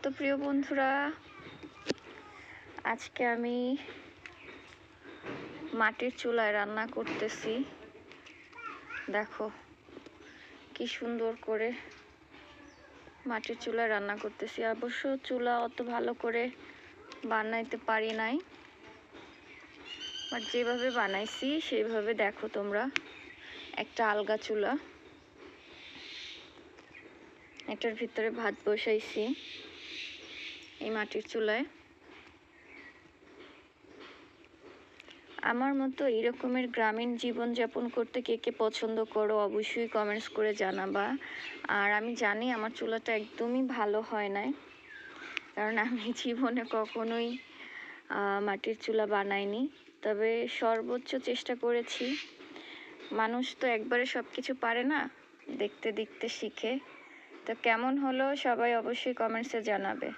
তো প্রিয় বন্ধুরা, আজকে আমি মাটির চুলায় রান্না করতেছি। দেখো কি সুন্দর করে মাটির চুলায় রান্না করতেছি। অবশ্য চুলা অত ভালো করে বানাইতে পারি নাই, বাট যেভাবে বানাইছি সেইভাবে দেখো তোমরা। একটা আলগা চুলা, এটার ভিতরে ভাত বসাইছি এই মাটির চুলায়। আমার মতো এরকমের গ্রামীণ জীবনযাপন করতে কে কে পছন্দ করো অবশ্যই কমেন্টস করে জানাবা। আর আমি জানি আমার চুলাটা একদমই ভালো হয় নাই, কারণ আমি জীবনে কখনোই মাটির চুলা বানাইনি। তবে সর্বোচ্চ চেষ্টা করেছি। মানুষ তো একবারে সব কিছু পারে না, দেখতে দেখতে শিখে। তো কেমন হলো সবাই অবশ্যই কমেন্টসে জানাবে।